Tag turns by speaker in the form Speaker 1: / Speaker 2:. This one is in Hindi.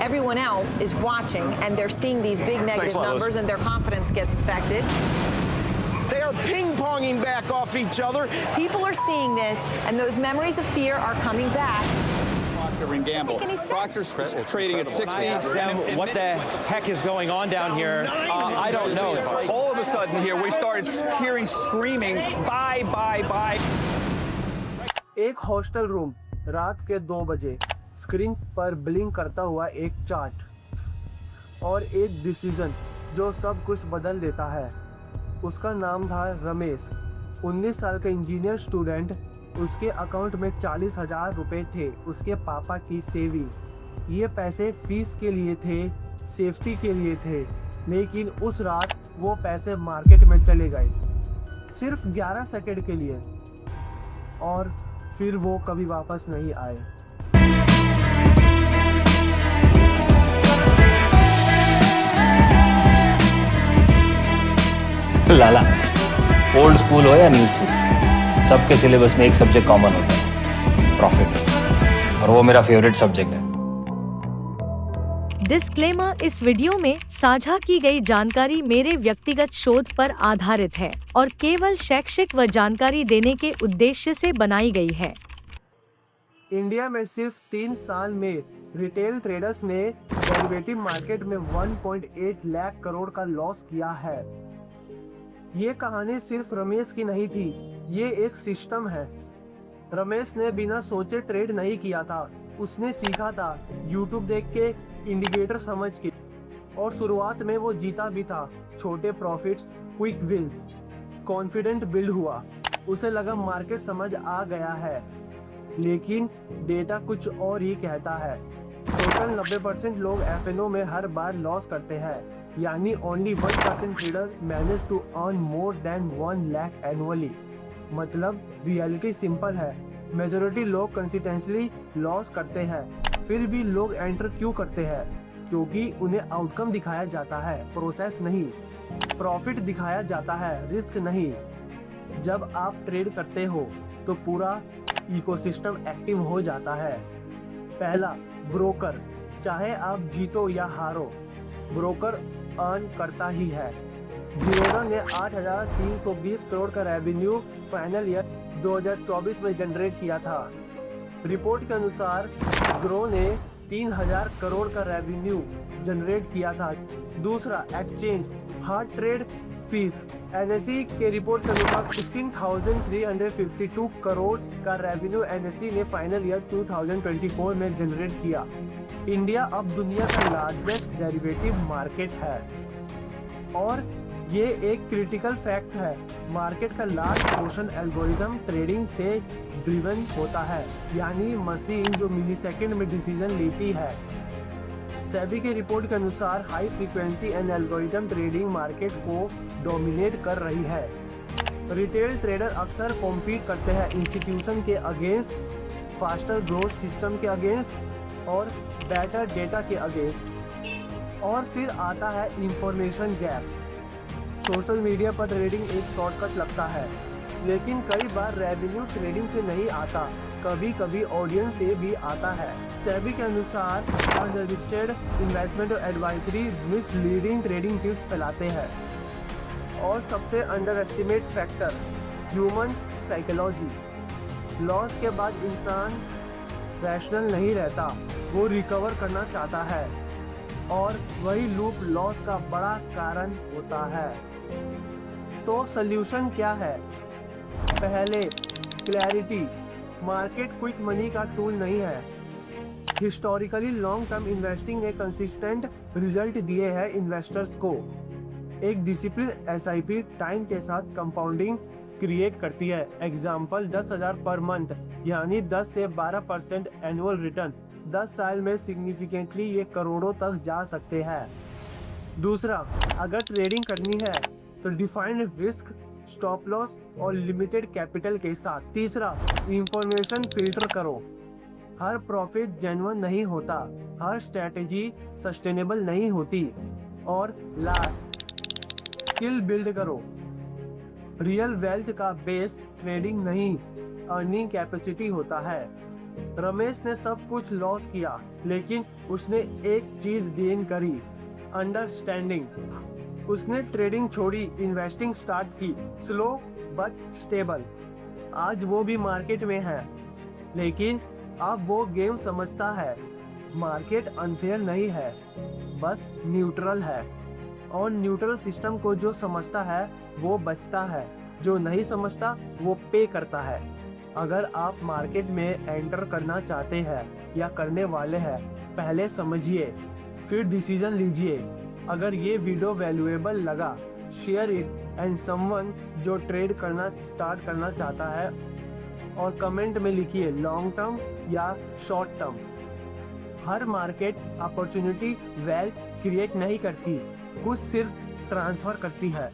Speaker 1: Everyone else is watching and they're seeing these big negative numbers and their confidence gets affected.
Speaker 2: They are ping-ponging back off each other.
Speaker 1: People are seeing this and those memories of fear are coming back.
Speaker 3: Procter & Gamble. Procter's trading at 60.
Speaker 4: I asked them what the heck is going on down here. I don't know.
Speaker 3: All of a sudden here, we started hearing screaming, buy, buy, buy.
Speaker 5: एक हॉस्टल रूम, रात के 2 बजे, स्क्रीन पर ब्लिंक करता हुआ एक चार्ट और एक डिसीजन जो सब कुछ बदल देता है। उसका नाम था रमेश, 19 साल का इंजीनियर स्टूडेंट। उसके अकाउंट में 40,000 रुपये थे, उसके पापा की सेविंग। ये पैसे फीस के लिए थे, सेफ्टी के लिए थे, लेकिन उस रात वो पैसे मार्केट में चले गए, सिर्फ 11 सेकंड के लिए, और फिर वो कभी वापस नहीं आए।
Speaker 6: लाला, ओल्ड स्कूल हो या न्यू स्कूल, सबके सिलेबस में एक सब्जेक्ट कॉमन होता है, प्रॉफिट, और वो मेरा फेवरेट सब्जेक्ट है।
Speaker 7: डिस्क्लेमर, इस वीडियो में साझा की गई जानकारी मेरे व्यक्तिगत शोध पर आधारित है और केवल शैक्षिक व जानकारी देने के उद्देश्य से बनाई गई है।
Speaker 5: इंडिया में सिर्फ 3 साल में रिटेल ट्रेडर्स ने डेरिवेटिव मार्केट में 1.8 लाख करोड़ का लॉस किया है। ये कहानी सिर्फ रमेश की नहीं थी, ये एक सिस्टम है। रमेश ने बिना सोचे ट्रेड नहीं किया था, उसने सीखा था यूट्यूब देख के, इंडिकेटर समझ के, और शुरुआत में वो जीता भी था। छोटे profits, quick wins, confident build हुआ। उसे लगा मार्केट समझ आ गया है, लेकिन डेटा कुछ और ही कहता है। टोटल 90% लोग एफएनओ में हर बार लॉस करते हैं, यानी only 1% trader manage to earn more than 1 lakh annually. मतलब रियलिटी सिंपल है, मेजॉरिटी लोग कंसिस्टेंटली लॉस करते हैं। फिर भी लोग एंटर क्यों करते हैं? क्योंकि उन्हें आउटकम दिखाया जाता है, प्रोसेस नहीं। प्रॉफिट दिखाया जाता है, रिस्क नहीं। जब आप ट्रेड करते हो तो पूरा इकोसिस्टम एक्टिव हो जाता है। पहला, ब्रोकर, चाहे आप जीतो या हारो, ब्रोकर अर्न करता ही है। जीरोधा ने 8,320 करोड़ का रेवेन्यू फाइनल ईयर 2024 में जनरेट किया था। रिपोर्ट के अनुसार ग्रो ने 3,000 करोड़ का रेवेन्यू जनरेट किया था। दूसरा, exchange, hard trade fees, NSE के रिपोर्ट के अनुसार 16,352 करोड़ का रेवेन्यू एनएसई ने फाइनल ईयर 2024 में जनरेट किया। इंडिया अब दुनिया का लार्जेस्ट डेरिवेटिव मार्केट है, और ये एक क्रिटिकल फैक्ट है। मार्केट का लार्ज पोर्शन एल्गोरिथम ट्रेडिंग से ड्रिवन होता है, यानी मशीन जो मिलीसेकंड में डिसीजन लेती है। सेबी के रिपोर्ट के अनुसार high frequency and algorithm trading market को डोमिनेट कर रही है। रिटेल ट्रेडर अक्सर कॉम्पीट करते हैं इंस्टीट्यूशन के अगेंस्ट, फास्टर ग्रोथ सिस्टम के अगेंस्ट और बेटर डेटा के अगेंस्ट। और फिर आता है इंफॉर्मेशन गैप। सोशल मीडिया पर ट्रेडिंग एक शॉर्टकट लगता है, लेकिन कई बार रेवेन्यू ट्रेडिंग से नहीं आता, कभी कभी ऑडियंस से भी आता है। सेबी के अनुसार unregistered investment advisory misleading trading tips फैलाते हैं। और सबसे under estimate factor, human psychology. Loss के बाद इंसान रैशनल नहीं रहता, वो रिकवर करना चाहता है, और वही लूप लॉस का बड़ा कारण होता है। तो सल्यूशन क्या है? पहले, क्लैरिटी। मार्केट क्विक मनी का टूल नहीं है। हिस्टोरिकली लॉन्ग टर्म इन्वेस्टिंग ने कंसिस्टेंट रिजल्ट दिए हैं इन्वेस्टर्स को। एक डिसिप्लिन एसआईपी टाइम के साथ कंपाउंडिंग क्रिएट करती है। एग्जाम्पल 10,000 पर मंथ, यानी 10 से 12% एनुअल रिटर्न। 10 साल में सिग्निफिकेंटली ये करोड़ों तक जा सकते हैं। दूसरा, अगर ट्रेडिंग करनी है तो डिफाइंड रिस्क, स्टॉप लॉस और लिमिटेड कैपिटल के साथ। तीसरा, इंफॉर्मेशन फिल्टर करो। हर प्रॉफिट जेन्युइन नहीं होता, हर स्ट्रेटेजी सस्टेनेबल नहीं होती। और लास्ट, स्किल बिल्ड करो। रियल वेल्थ का बेस ट्रेडिंग नहीं, अर्निंग कैपेसिटी होता है। रमेश ने सब कुछ लॉस किया, लेकिन उसने एक चीज गेन करी, अंडरस्टैंडिंग। उसने ट्रेडिंग छोड़ी, इन्वेस्टिंग स्टार्ट की, स्लो बट स्टेबल। आज वो भी मार्केट में है, लेकिन अब वो गेम समझता है। मार्केट अनफेयर नहीं है, बस न्यूट्रल है, और न्यूट्रल सिस्टम को जो समझता है वो बचता है, जो नहीं समझता वो पे करता है। अगर आप मार्केट में एंटर करना चाहते हैं या करने वाले हैं, पहले समझिए फिर डिसीजन लीजिए। अगर ये वीडियो वैल्यूएबल लगा, शेयर इट एंड समवन जो ट्रेड करना स्टार्ट करना चाहता है, और कमेंट में लिखिए लॉन्ग टर्म या शॉर्ट टर्म। हर मार्केट अपॉर्चुनिटी वेल्थ क्रिएट नहीं करती, कुछ सिर्फ ट्रांसफर करती है।